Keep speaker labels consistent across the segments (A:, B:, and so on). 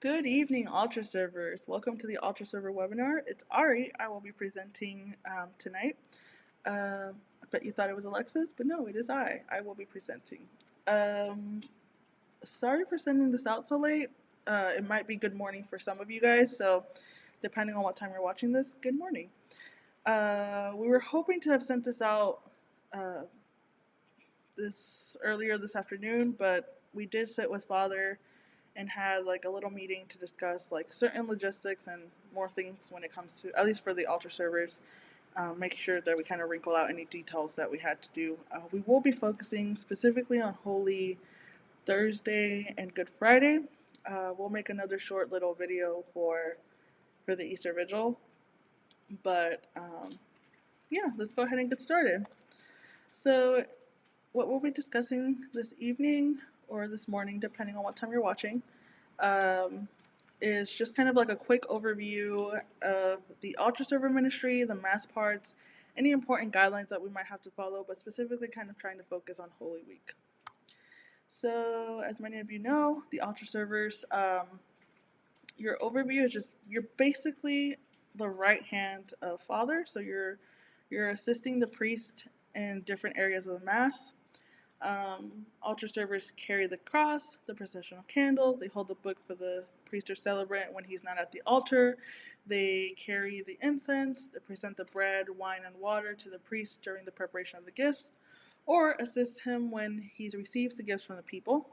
A: Good evening, Ultra Servers. Welcome to the Ultra Server webinar. It's Ari. I will be presenting tonight. I bet you thought it was Alexis, but no, it is I. I will be presenting. Um, Sorry for sending this out so late. It might be good morning for some of you guys, so depending on what time you're watching this, good morning. We were hoping to have sent this out uh, earlier this afternoon, but we did sit with Father and had like a little meeting to discuss like certain logistics and more things when it comes to, at least for the Ultra servers, make sure that we kind of wrinkle out any details that we had to do. We will be focusing specifically on Holy Thursday and Good Friday. We'll make another short little video for the Easter Vigil, but yeah, let's go ahead and get started. So, what we'll be discussing this evening or this morning, depending on what time you're watching, um, is just kind of like a quick overview of the Ultra Server Ministry, the mass parts, any important guidelines that we might have to follow, but specifically kind of trying to focus on Holy Week. So, as many of you know, the Ultra Servers, your overview is just you're basically the right hand of Father, so you're assisting the priest in different areas of the Mass. Altar servers carry the cross, the processional candles. They hold the book for the priest or celebrant when he's not at the altar. They carry the incense. They present the bread, wine, and water to the priest during the preparation of the gifts, or assist him when he receives the gifts from the people.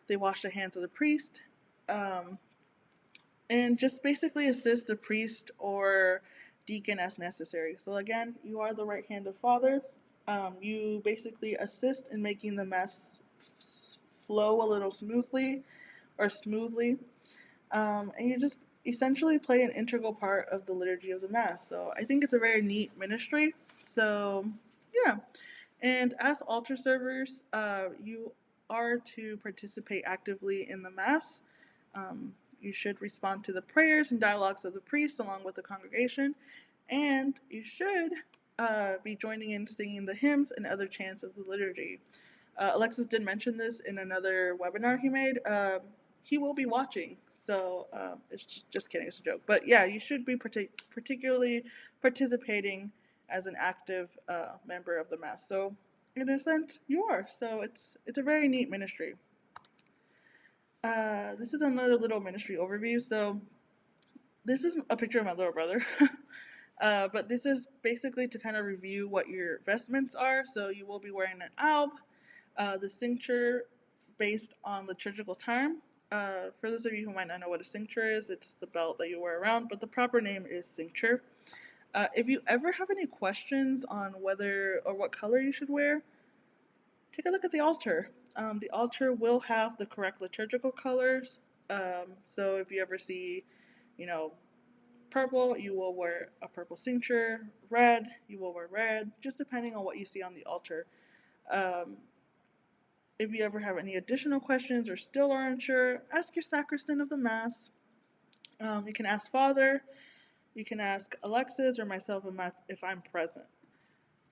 A: They wash the hands of the priest, um, and just basically assist the priest or deacon as necessary. So again, you are the right hand of Father. You basically assist in making the Mass flow a little smoothly, and you just essentially play an integral part of the liturgy of the Mass. So I think it's a very neat ministry. So yeah, and as altar servers, you are to participate actively in the Mass. You should respond to the prayers and dialogues of the priest along with the congregation, and you should be joining in singing the hymns and other chants of the liturgy. Alexis did mention this in another webinar he made. He will be watching, so it's just kidding, it's a joke. But yeah, you should be particularly participating as an active member of the Mass. So in a sense, you are. So it's a very neat ministry. This is another little ministry overview. So this is a picture of my little brother. But this is basically to kind of review what your vestments are. So you will be wearing an alb, the cincture based on liturgical time. For those of you who might not know what a cincture is, it's the belt that you wear around, but the proper name is cincture. If you ever have any questions on whether or what color you should wear, take a look at the altar. The altar will have the correct liturgical colors. So if you ever see, you know, purple, you will wear a purple cincture. Red, you will wear red, just depending on what you see on the altar. Um, if you ever have any additional questions or still are unsure, ask your sacristan of the Mass. You can ask Father, you can ask Alexis or myself if I'm present.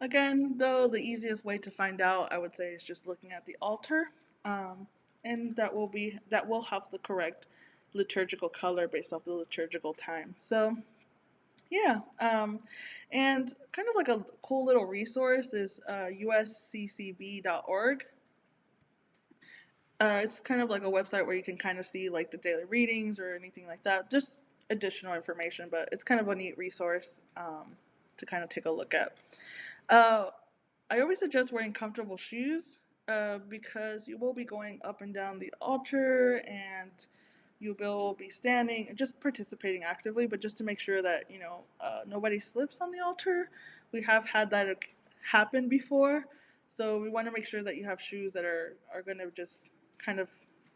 A: Again, though, the easiest way to find out, I would say, is just looking at the altar, and that will have the correct liturgical color based off the liturgical time. So, yeah, and kind of like a cool little resource is usccb.org. It's kind of like a website where you can kind of see like the daily readings or anything like that. Just additional information, but it's kind of a neat resource to kind of take a look at. Uh, I always suggest wearing comfortable shoes because you will be going up and down the altar and you will be standing and just participating actively, but just to make sure that nobody slips on the altar. We have had that happen before, so we want to make sure that you have shoes that are going to just kind of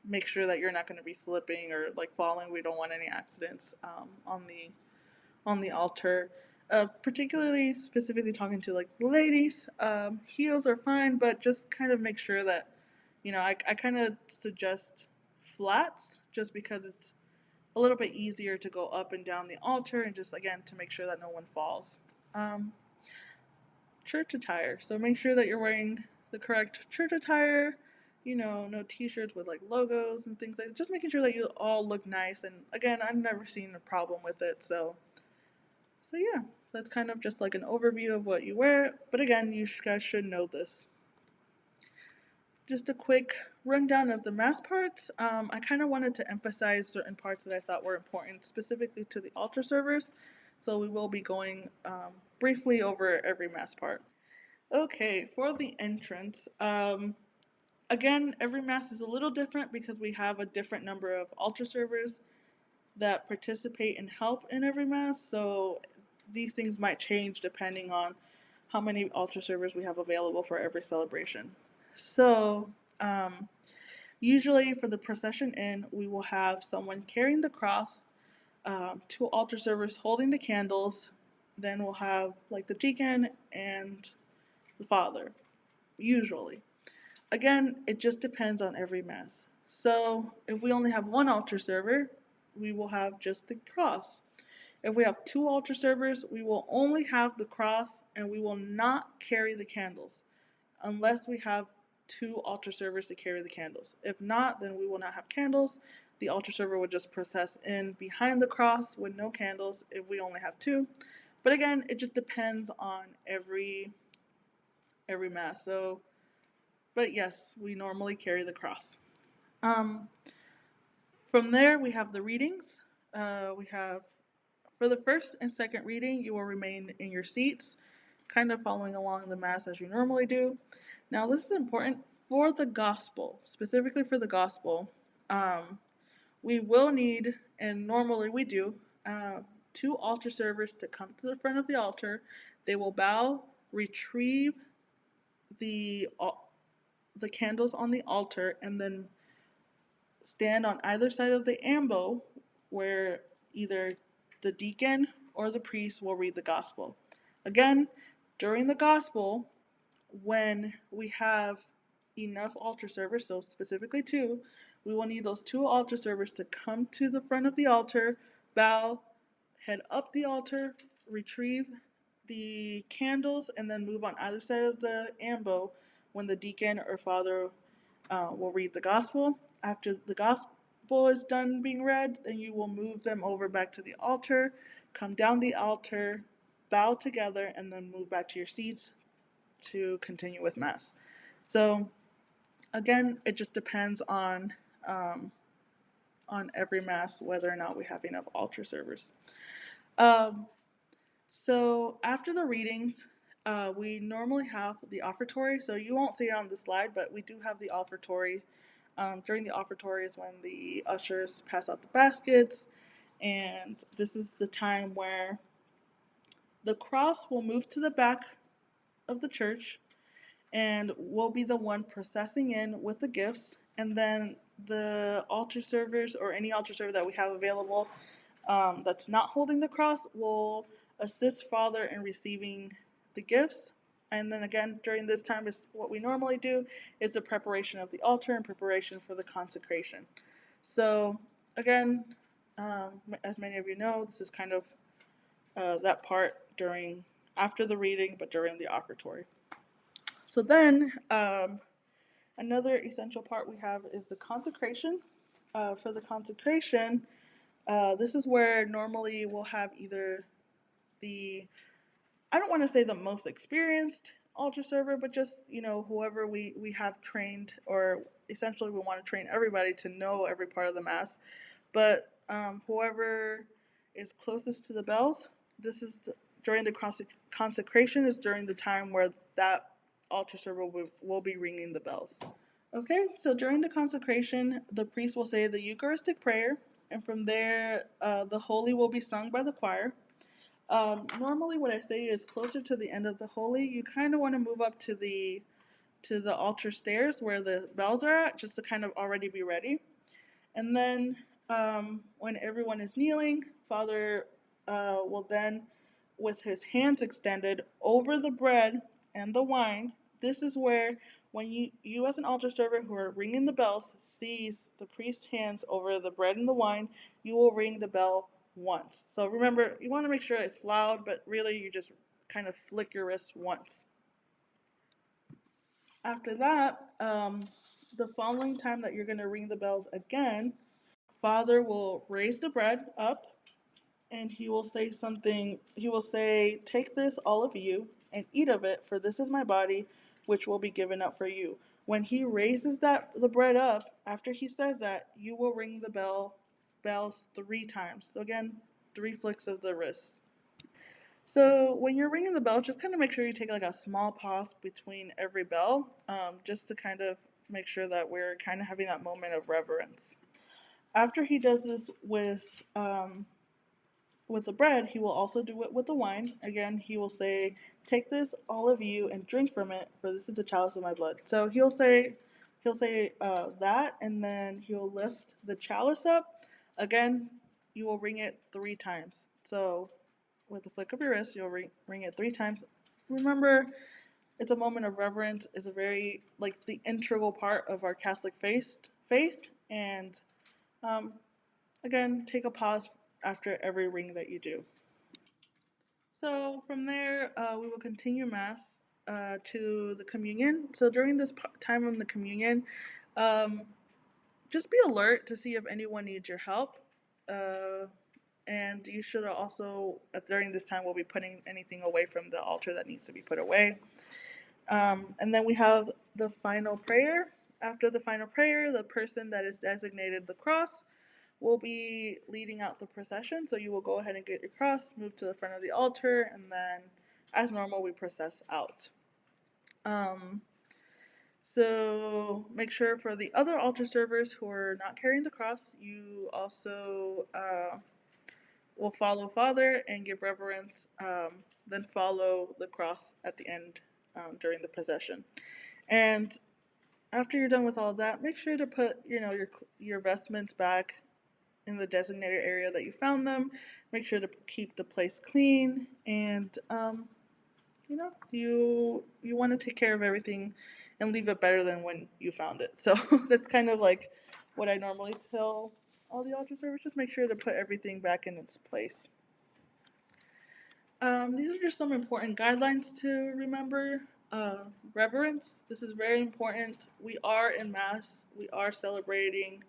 A: make sure that you're not going to be slipping or like falling. We don't want any accidents on the altar. Particularly specifically talking to like the ladies, heels are fine, but just kind of make sure that I kind of suggest flats just because it's a little bit easier to go up and down the altar and just again to make sure that no one falls. Um, Church attire. So make sure that you're wearing the correct church attire. no t-shirts with like logos and things like that. Just making sure that you all look nice. And again, I've never seen a problem with it. So yeah, that's kind of just like an overview of what you wear. But again, you guys should know this. Just a quick rundown of the mass parts. I kind of wanted to emphasize certain parts that I thought were important, specifically to the altar servers. So we will be going briefly over every mass part. Okay, for the entrance, again, every mass is a little different because we have a different number of altar servers that participate and help in every mass. So these things might change depending on how many altar servers we have available for every celebration. So usually for the procession in, we will have someone carrying the cross, two altar servers holding the candles, then we'll have like the deacon and the father, usually. Again, it just depends on every mass. So if we only have one altar server, we will have just the cross. If we have two altar servers, we will only have the cross and we will not carry the candles unless we have two altar servers to carry the candles. If not, then we will not have candles. The altar server would just process in behind the cross with no candles if we only have two. But again, it just depends on every mass. So, but yes, we normally carry the cross. Um, from there, we have the readings. We have for the first and second reading, you will remain in your seats, kind of following along the Mass as you normally do. Now, this is important for the gospel, specifically for the gospel. We will need, and normally we do, two altar servers to come to the front of the altar. They will bow, retrieve the candles on the altar, and then stand on either side of the ambo where either the deacon or the priest will read the gospel. Again, during the gospel, when we have enough altar servers, so specifically two, we will need those two altar servers to come to the front of the altar, bow, head up the altar, retrieve the candles, and then move on either side of the ambo when the deacon or father will read the gospel. After the gospel is done being read, then you will move them over back to the altar, come down the altar, bow together, and then move back to your seats to continue with Mass. So, again, it just depends on every Mass whether or not we have enough altar servers. So, after the readings, we normally have the offertory. So, you won't see it on the slide, but we do have the offertory. During the offertory is when the ushers pass out the baskets, and this is the time where the cross will move to the back of the church and we'll be the one processing in with the gifts, and then the altar servers or any altar server that we have available that's not holding the cross will assist Father in receiving the gifts. And then again, during this time is what we normally do is the preparation of the altar and preparation for the consecration. So again, as many of you know, this is kind of that part during after the reading, but during the offertory. So then, another essential part we have is the consecration. For the consecration, this is where normally we'll have either I don't want to say the most experienced altar server, but just, whoever we have trained, or essentially we want to train everybody to know every part of the Mass. But whoever is closest to the bells, this is during the consecration is during the time where that altar server will be ringing the bells. Okay, so during the consecration, the priest will say the Eucharistic prayer, and from there, the Holy will be sung by the choir. Normally, what I say is closer to the end of the Holy, you kind of want to move up to the altar stairs where the bells are at, just to kind of already be ready. And then, when everyone is kneeling, Father will then, with his hands extended over the bread and the wine, this is where, when you as an altar server who are ringing the bells sees the priest's hands over the bread and the wine, you will ring the bell once. So remember, you want to make sure it's loud, but really you just kind of flick your wrist once. After that, the following time that you're going to ring the bells again, Father will raise the bread up and he will say something. He will say, "Take this, all of you, and eat of it, for this is my body, which will be given up for you." When he raises the bread up, after he says that, you will ring the bells 3 times. So again, 3 flicks of the wrist. So when you're ringing the bell, just kind of make sure you take like a small pause between every bell, just to kind of make sure that we're kind of having that moment of reverence. After he does this with the bread, he will also do it with the wine. Again, he will say, "Take this, all of you, and drink from it, for this is the chalice of my blood." So he'll say that, and then he'll lift the chalice up. Again, you will ring it 3 times. So with the flick of your wrist, you'll ring it 3 times. Remember, it's a moment of reverence. It's a very like the integral part of our Catholic faith, and um, again, take a pause after every ring that you do. So from there, we will continue Mass to the communion. So during this time of the communion, um, just be alert to see if anyone needs your help. And you should also, during this time, we'll be putting anything away from the altar that needs to be put away. And then we have the final prayer. After the final prayer, the person that is designated the cross will be leading out the procession. So you will go ahead and get your cross, move to the front of the altar, and then, as normal, we process out. So make sure for the other altar servers who are not carrying the cross, you also will follow Father and give reverence, then follow the cross at the end during the procession. And after you're done with all of that, make sure to put your vestments back in the designated area that you found them. Make sure to keep the place clean, and you want to take care of everything and leave it better than when you found it. So that's kind of like what I normally tell all the altar servers. Just make sure to put everything back in its place. These are just some important guidelines to remember. Reverence. This is very important. We are in Mass. We are celebrating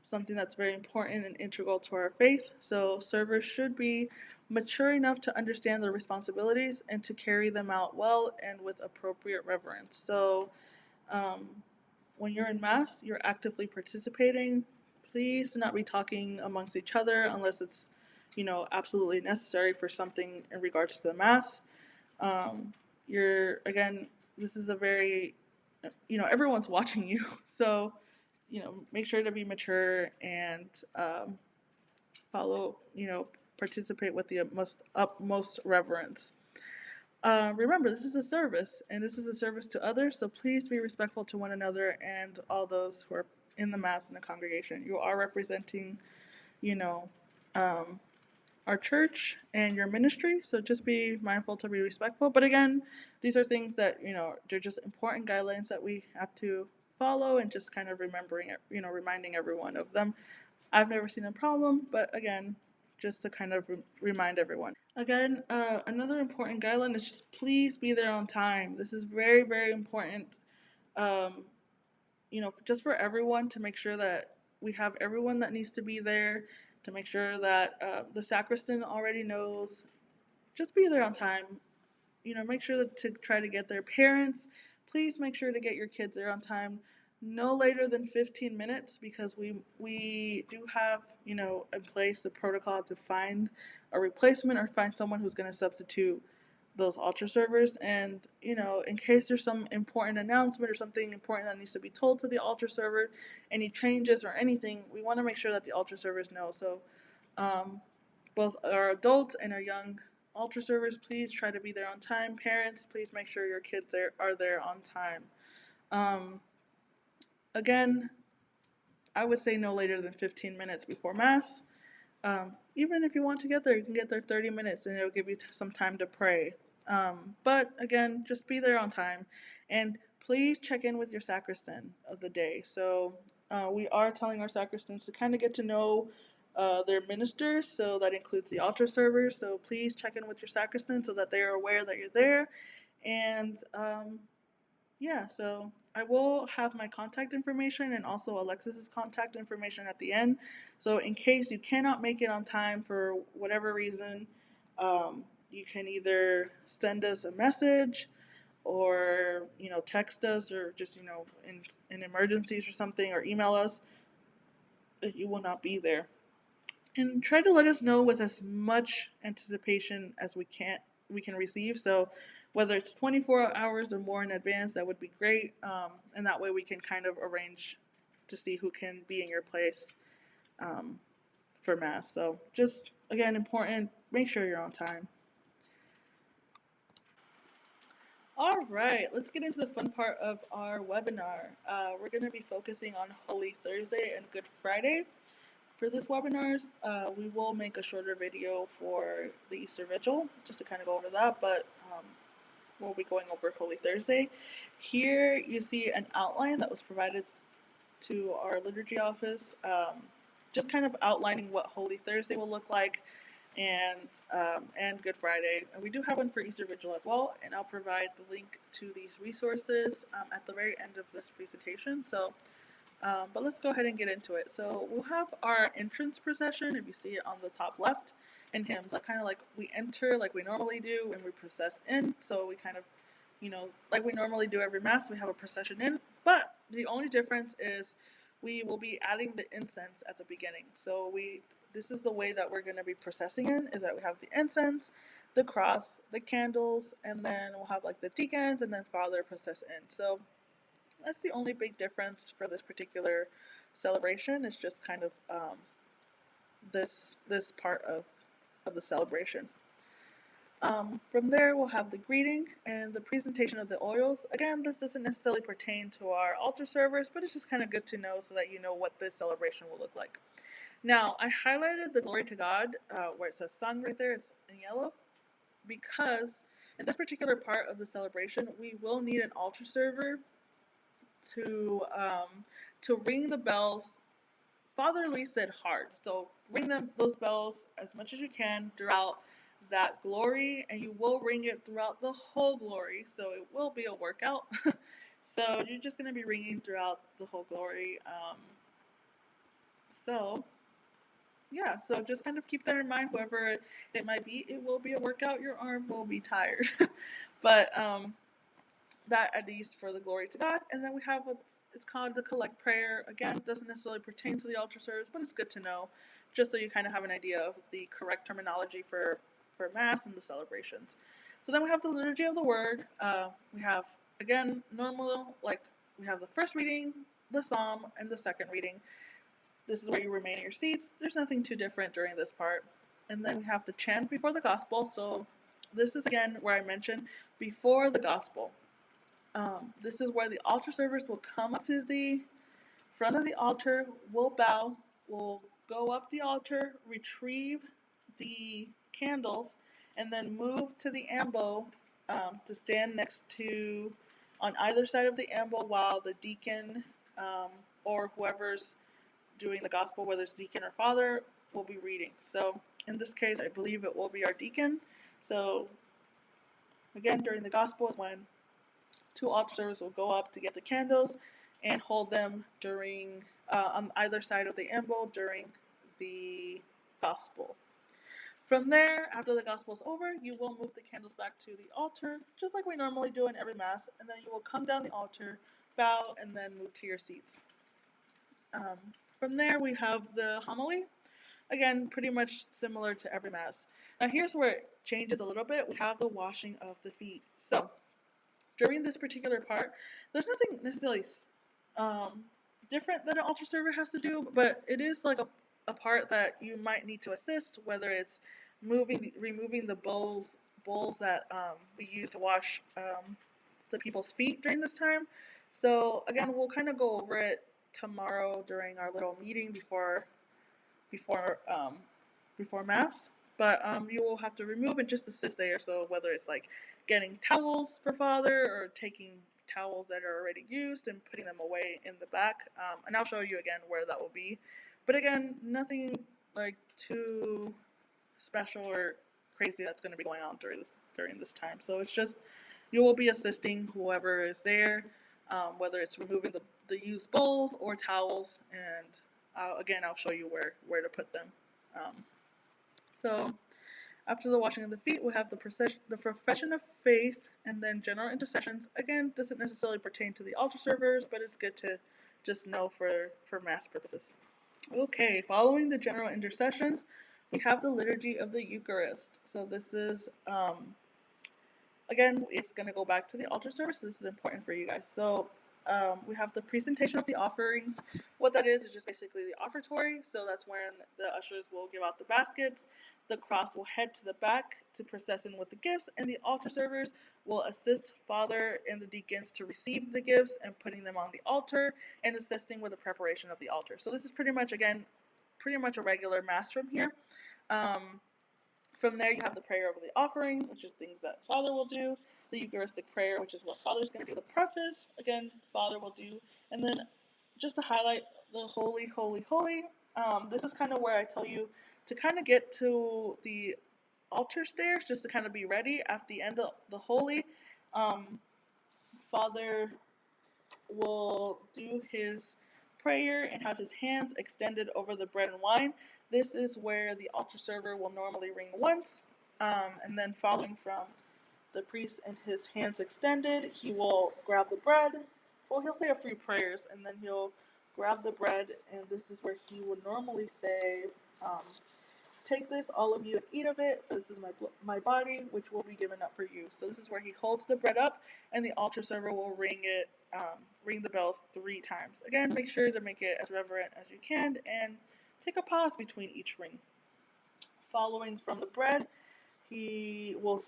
A: something that's very important and integral to our faith. So servers should be mature enough to understand their responsibilities and to carry them out well and with appropriate reverence. So when you're in Mass, you're actively participating. Please do not be talking amongst each other unless it's absolutely necessary for something in regards to the Mass. This is a very, everyone's watching you. So make sure to be mature and follow, participate with the utmost reverence. Remember, this is a service, and this is a service to others, so please be respectful to one another and all those who are in the Mass and the congregation. You are representing, our church and your ministry, so just be mindful to be respectful. But again, these are things that, they're just important guidelines that we have to follow, and just kind of reminding everyone of them. I've never seen a problem, but again, just to kind of remind everyone. Again, another important guideline is just please be there on time. This is very, very important, just for everyone, to make sure that we have everyone that needs to be there, to make sure that the sacristan already knows. Just be there on time. Make sure to try to get there. Parents, please make sure to get your kids there on time. No later than 15 minutes, because we do have, in place the protocol to find a replacement or find someone who's going to substitute those altar servers. And, in case there's some important announcement or something important that needs to be told to the altar server, any changes or anything, we want to make sure that the altar servers know. So both our adults and our young altar servers, please try to be there on time. Parents, please make sure your kids are there on time. Again, I would say no later than 15 minutes before Mass. Even if you want to get there, you can get there 30 minutes and it'll give you some time to pray. But again, just be there on time. And please check in with your sacristan of the day. So we are telling our sacristans to kind of get to know their ministers, so that includes the altar servers. So please check in with your sacristan so that they are aware that you're there. And yeah, so I will have my contact information and also Alexis's contact information at the end. So in case you cannot make it on time for whatever reason, you can either send us a message or text us, or just in emergencies or something, or email us that you will not be there, and try to let us know with as much anticipation as we can receive. So whether it's 24 hours or more in advance, that would be great, and that way we can kind of arrange to see who can be in your place um, for mass. So just again, important, make sure you're on time. All right, let's get into the fun part of our webinar. We're going to be focusing on Holy Thursday and Good Friday. For this webinar, we will make a shorter video for the Easter Vigil, just to kind of go over that, but we'll be going over Holy Thursday. Here you see an outline that was provided to our liturgy office, just kind of outlining what Holy Thursday will look like, and Good Friday. And we do have one for Easter Vigil as well, and I'll provide the link to these resources at the very end of this presentation. But let's go ahead and get into it. So we'll have our entrance procession, if you see it on the top left, and hymns. That's kind of like we enter like we normally do and we process in. So we kind of, like we normally do every Mass, we have a procession in. But the only difference is we will be adding the incense at the beginning. So this is the way that we're going to be processing in, is that we have the incense, the cross, the candles, and then we'll have like the deacons, and then Father process in. So that's the only big difference for this particular celebration. It's just kind of this part of the celebration. From there, we'll have the greeting and the presentation of the oils. Again, this doesn't necessarily pertain to our altar servers, but it's just kind of good to know so that you know what this celebration will look like. Now, I highlighted the Glory to God where it says sung right there. It's in yellow because in this particular part of the celebration, we will need an altar server to ring the bells. Father Luis said hard, so ring those bells as much as you can throughout that glory, and you will ring it throughout the whole glory. So it will be a workout. So you're just going to be ringing throughout the whole glory. So yeah, so just kind of keep that in mind. Whoever it might be, it will be a workout. Your arm will be tired, but that at least for the glory to God. And then we have what it's called the collect prayer. Again, it doesn't necessarily pertain to the altar service, but it's good to know just so you kind of have an idea of the correct terminology for Mass and the celebrations. So then we have the liturgy of the word. We have, again, normal, like we have the first reading, the psalm, and the second reading. This is where you remain in your seats. There's nothing too different during this part. And then we have the chant before the gospel. So this is again where I mentioned before the gospel. This is where the altar servers will come up to the front of the altar, will bow, will go up the altar, retrieve the candles, and then move to the ambo to stand next to, on either side of the ambo, while the deacon or whoever's doing the gospel, whether it's deacon or father, will be reading. So in this case, I believe it will be our deacon. So again, during the gospel is when two altar servers will go up to get the candles and hold them during on either side of the ambo during the gospel. From there, after the gospel is over, you will move the candles back to the altar, just like we normally do in every Mass, and then you will come down the altar, bow, and then move to your seats. From there, we have the homily. Again, pretty much similar to every Mass. Now, here's where it changes a little bit. We have the washing of the feet. So, during this particular part, there's nothing necessarily different that an altar server has to do, but it is like a part that you might need to assist, whether it's removing the bowls that we use to wash the people's feet during this time. So again, we'll kind of go over it tomorrow during our little meeting before Mass. But you will have to remove it just to assist there. So whether it's like getting towels for Father or taking towels that are already used and putting them away in the back. And I'll show you again where that will be. But again, nothing like too special or crazy that's going to be going on during this time. So it's just you will be assisting whoever is there, whether it's removing the used bowls or towels, and again, I'll show you where to put them. Um, so after the washing of the feet, we'll have the profession of faith, and then general intercessions. Again, doesn't necessarily pertain to the altar servers, but it's good to just know for mass purposes. Okay, following the general intercessions, we have the liturgy of the Eucharist. So this is again, it's going to go back to the altar service. So this is important for you guys. So we have the presentation of the offerings. What that is just basically the offertory. So that's when the ushers will give out the baskets. The cross will head to the back to process in with the gifts, and the altar servers will assist Father and the deacons to receive the gifts and putting them on the altar and assisting with the preparation of the altar. So this is pretty much, again, pretty much a regular mass from here. From there, you have the prayer over the offerings, which is things that Father will do. The Eucharistic prayer, which is what Father's going to do. The preface, again, Father will do. And then just to highlight the Holy, Holy, Holy, this is kind of where I tell you to kind of get to the altar stairs, just to kind of be ready. At the end of the Holy, Father will do his prayer and have his hands extended over the bread and wine. This is where the altar server will normally ring once, and then following from the priest and his hands extended, he will grab the bread. Well, he'll say a few prayers, and then he'll grab the bread, and this is where he would normally say, take this, all of you, and eat of it, for this is my body, which will be given up for you. So this is where he holds the bread up, and the altar server will ring the bells 3 times. Again, make sure to make it as reverent as you can, and take a pause between each ring. Following from the bread, he will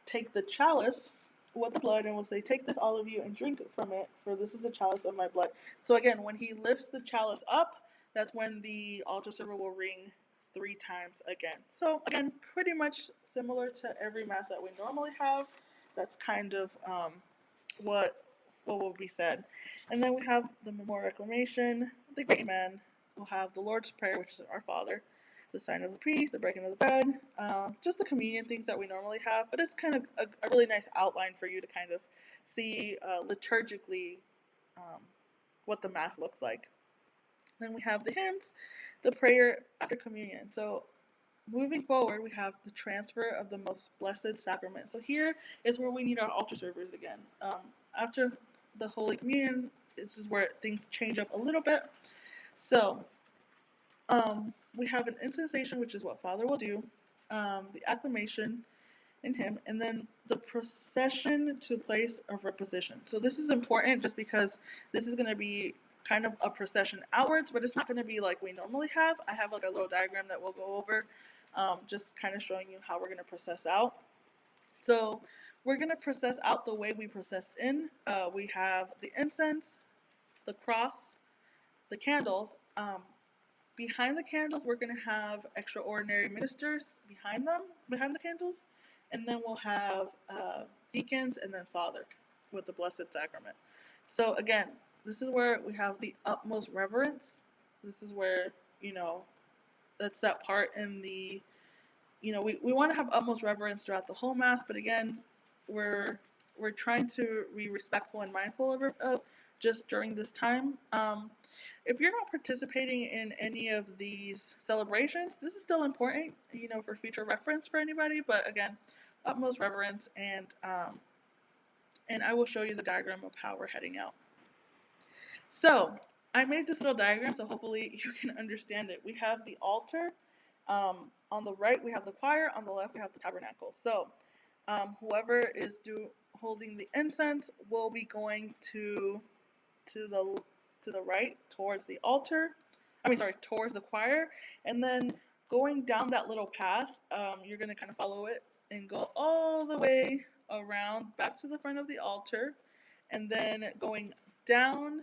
A: take the chalice with the blood and will say, take this, all of you, and drink from it, for this is the chalice of my blood. So again, when he lifts the chalice up, that's when the altar server will ring 3 times again. So again, pretty much similar to every mass that we normally have. That's kind of what will be said. And then we have the memorial reclamation, the great man. We'll have the Lord's Prayer, which is our Father, the sign of the peace, the breaking of the bread, just the communion things that we normally have. But it's kind of a really nice outline for you to kind of see liturgically what the Mass looks like. Then we have the hymns, the prayer after communion. So moving forward, we have the transfer of the most blessed sacrament. So here is where we need our altar servers again. After the Holy Communion, this is where things change up a little bit. So we have an incensation, which is what Father will do, the acclamation in hymn, and then the procession to place of reposition. So this is important just because this is going to be kind of a procession outwards, but it's not going to be like we normally have. I have like a little diagram that we'll go over, just kind of showing you how we're going to process out. So we're going to process out the way we processed in. We have the incense, the cross, the candles. Behind the candles, we're going to have extraordinary ministers behind the candles. And then we'll have deacons and then Father with the Blessed Sacrament. So again, this is where we have the utmost reverence. This is where, that's that part in the, we want to have utmost reverence throughout the whole Mass, but again, we're trying to be respectful and mindful of just during this time. If you're not participating in any of these celebrations, this is still important, for future reference for anybody. But again, utmost reverence, and I will show you the diagram of how we're heading out. So I made this little diagram, so hopefully you can understand it. We have the altar. On the right, we have the choir. On the left, we have the tabernacle. So whoever is holding the incense will be going to the right towards the altar. Towards the choir. And then going down that little path, you're going to kind of follow it and go all the way around back to the front of the altar. And then going down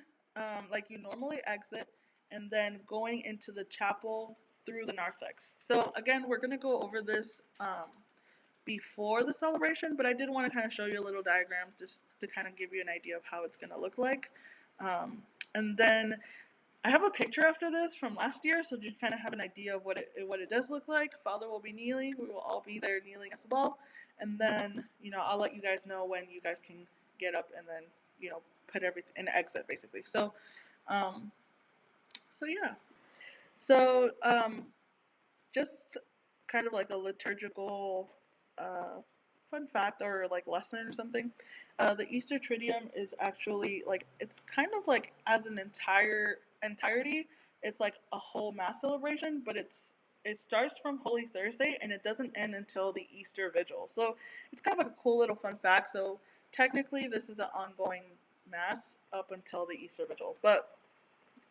A: like you normally exit, and then going into the chapel through the narthex. So again, we're going to go over this before the celebration, but I did want to kind of show you a little diagram just to kind of give you an idea of how it's going to look like. And then I have a picture after this from last year, so you kind of have an idea of what it does look like. Father will be kneeling. We will all be there kneeling as well, and then I'll let you guys know when you guys can get up and then put everything and exit basically. Um, so yeah. So just kind of like a liturgical uh, fun fact or like lesson or something. The Easter Triduum is actually like it's kind of like as an entirety. It's like a whole mass celebration, but it starts from Holy Thursday and it doesn't end until the Easter Vigil. So it's kind of like a cool little fun fact. So technically, this is an ongoing mass up until the Easter Vigil. But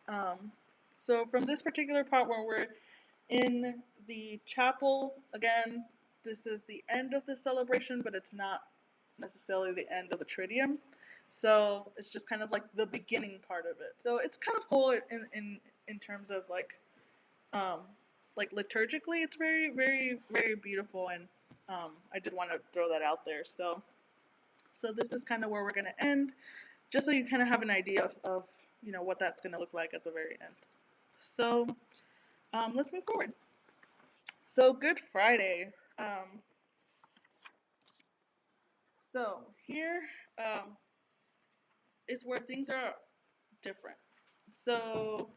A: um, so from this particular part where we're in the chapel, again, this is the end of the celebration, but it's not necessarily the end of the Triduum. So it's just kind of like the beginning part of it. So it's kind of cool in terms of like liturgically, it's very very very beautiful, and I did want to throw that out there. So this is kind of where we're gonna end, just so you kind of have an idea of what that's gonna look like at the very end. So let's move forward. So Good Friday. So here is where things are different. So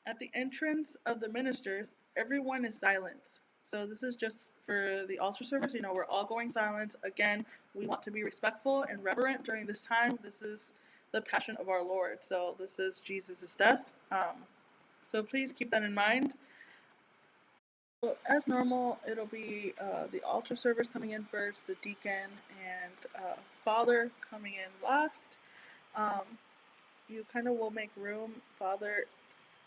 A: at the entrance of the ministers, everyone is silent. So this is just for the altar service. We're all going silent. Again, we want to be respectful and reverent during this time. This is the passion of our Lord. So this is Jesus' death. So please keep that in mind. So as normal, it'll be the altar servers coming in first, the deacon and father coming in last. Um, you kind of will make room. Father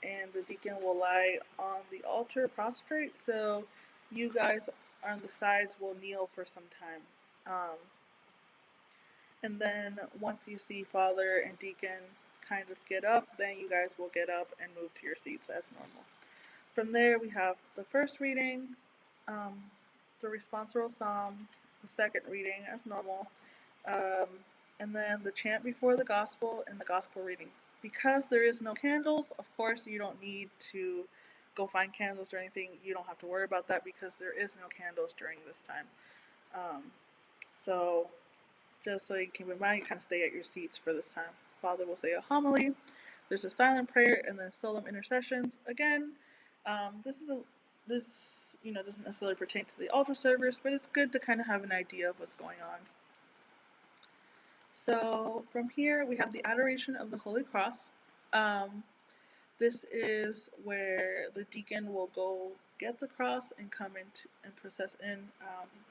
A: and the deacon will lie on the altar prostrate. So you guys on the sides will kneel for some time. Um, and then once you see father and deacon kind of get up, then you guys will get up and move to your seats as normal. From there, we have the first reading, um, the responsorial psalm, the second reading as normal, and then the chant before the gospel and the gospel reading. Because there is no candles, of course, you don't need to go find candles or anything. You don't have to worry about that because there is no candles during this time. Um, so, just so you keep in mind, you kind of stay at your seats for this time. Father will say a homily. There's a silent prayer and then solemn intercessions. Again, this doesn't necessarily pertain to the altar servers, but it's good to kind of have an idea of what's going on. So from here we have the adoration of the Holy Cross. This is where the deacon will go get the cross and come in and process in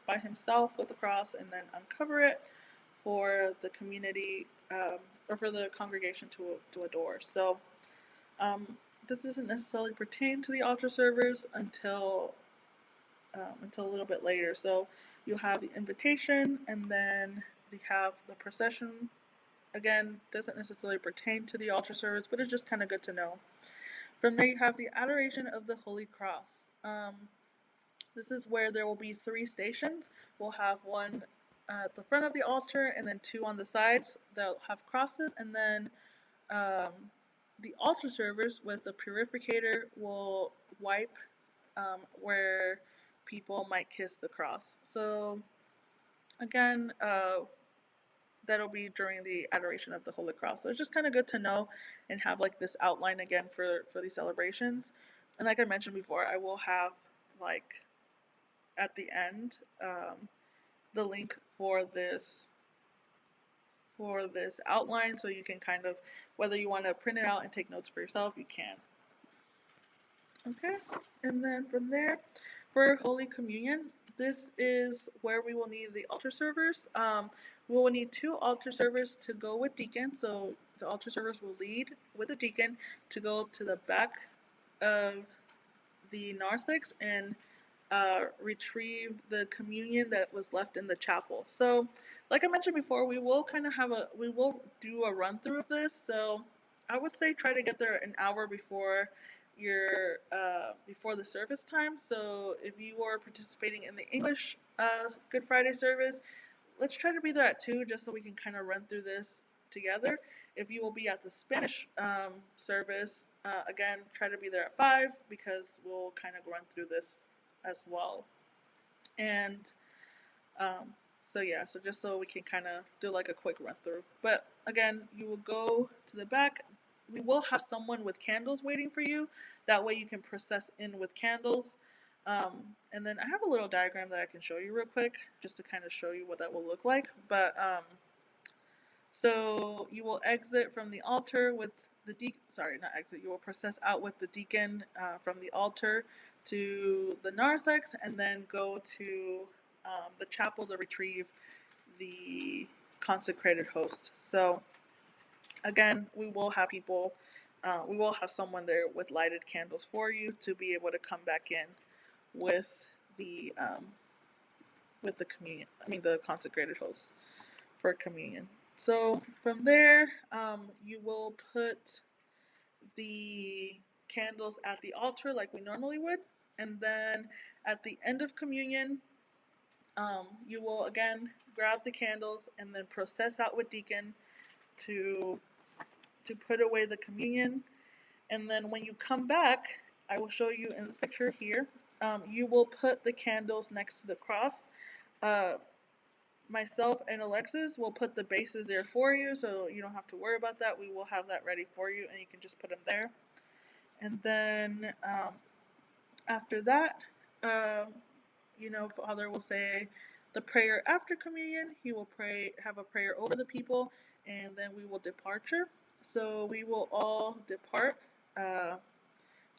A: by himself with the cross and then uncover it for the community or for the congregation to adore. So this doesn't necessarily pertain to the altar servers until a little bit later. So you'll have the invitation, and then we have the procession. Again, doesn't necessarily pertain to the altar service, but it's just kind of good to know. From there, you have the adoration of the Holy Cross. This is where there will be 3 stations. We'll have one at the front of the altar, and then 2 on the sides that'll have crosses, and then the altar servers with the purificator will wipe where people might kiss the cross. So again, that'll be during the adoration of the Holy Cross. So it's just kind of good to know and have like this outline again for these celebrations. And like I mentioned before, I will have like at the end the link for this outline, so you can kind of, whether you want to print it out and take notes for yourself, you can. Okay, and then from there, for Holy Communion, this is where we will need the altar servers. We will need 2 altar servers to go with deacon. So the altar servers will lead with the deacon to go to the back of the narthex and retrieve the communion that was left in the chapel. So, like I mentioned before, we will do a run through of this. So, I would say try to get there an hour before before the service time. So, if you are participating in the English Good Friday service, let's try to be there at 2, just so we can kind of run through this together. If you will be at the Spanish service, again, try to be there at 5 because we'll kind of run through this as well. And so yeah, so just so we can kind of do like a quick run through. But again, you will go to the back. We will have someone with candles waiting for you. That way you can process in with candles. And then I have a little diagram that I can show you real quick just to kind of show you what that will look like. But so you will exit from the altar with the deacon. Sorry, not exit. You will process out with the deacon from the altar to the narthex, and then go to the chapel to retrieve the consecrated host. So again, we will have people. We will have someone there with lighted candles for you to be able to come back in with the communion. I mean the consecrated host for communion. So from there, you will put the candles at the altar like we normally would, and then at the end of communion, you will again grab the candles and then process out with deacon to put away the communion. And then when you come back, I will show you in this picture here. You will put the candles next to the cross. Myself and Alexis will put the bases there for you, so you don't have to worry about that. We will have that ready for you, and you can just put them there. And then after that, Father will say the prayer after communion. He will have a prayer over the people, and then we will departure. So we will all depart,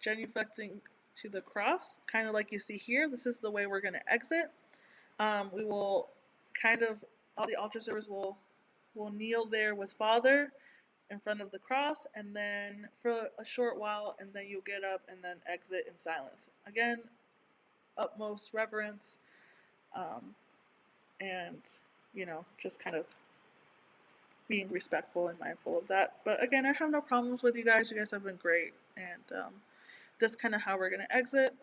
A: genuflecting to the cross, kind of like you see here. This is the way we're going to exit. We will all the altar servers will kneel there with Father in front of the cross, and then for a short while, and then you'll get up and then exit in silence. Again, utmost reverence, and just kind of being respectful and mindful of that. But again, I have no problems with you guys. You guys have been great, and that's kind of how we're gonna exit.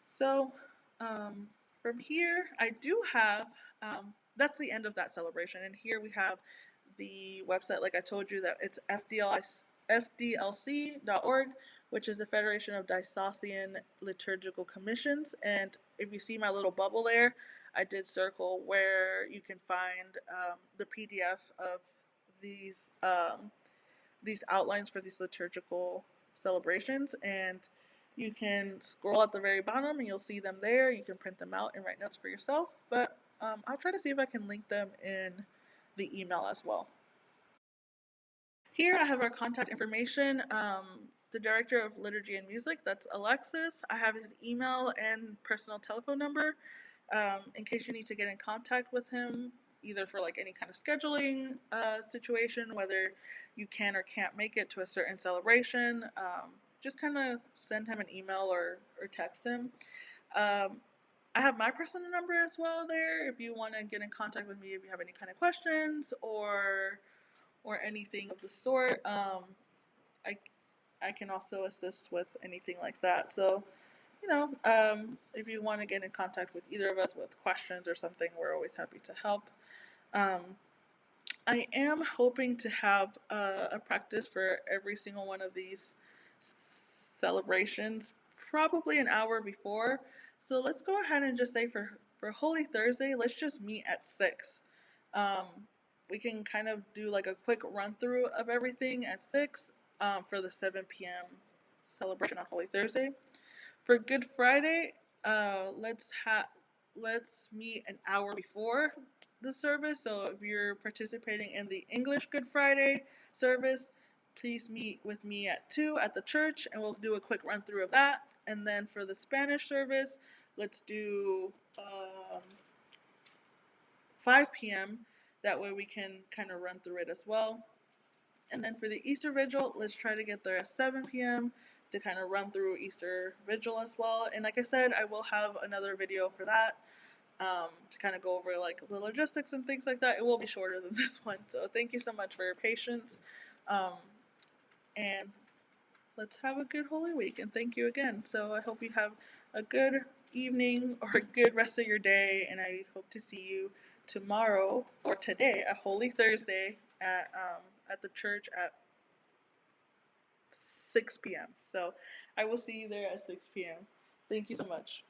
A: So from here, I do have, that's the end of that celebration. And here we have the website, like I told you, that it's fdlc.org, which is the Federation of Diocesan Liturgical Commissions. And if you see my little bubble there, I did circle where you can find the PDF of these outlines for these liturgical celebrations. And you can scroll at the very bottom and you'll see them there. You can print them out and write notes for yourself. But I'll try to see if I can link them in the email as well. Here I have our contact information. The Director of Liturgy and Music, that's Alexis. I have his email and personal telephone number in case you need to get in contact with him, either for like any kind of scheduling situation, whether you can or can't make it to a certain celebration. Just kind of send him an email or text him. I have my personal number as well there if you want to get in contact with me if you have any kind of questions or anything of the sort. I can also assist with anything like that. So, if you want to get in contact with either of us with questions or something, we're always happy to help. I am hoping to have a practice for every single one of these celebrations, probably an hour before. So let's go ahead and just say for Holy Thursday, let's just meet at 6. We can kind of do like a quick run through of everything at 6 for the 7 p.m. celebration on Holy Thursday. For Good Friday, let's meet an hour before the service. So if you're participating in the English Good Friday service, please meet with me at 2 at the church, and we'll do a quick run through of that. And then for the Spanish service, let's do 5 p.m. That way we can kind of run through it as well. And then for the Easter Vigil, let's try to get there at 7 p.m. to kind of run through Easter Vigil as well. And like I said, I will have another video for that to kind of go over like the logistics and things like that. It will be shorter than this one. So thank you so much for your patience. And let's have a good Holy Week. And thank you again. So I hope you have a good evening or a good rest of your day. And I hope to see you tomorrow or today, a Holy Thursday at at the church at 6 p.m. So I will see you there at 6 p.m. Thank you so much.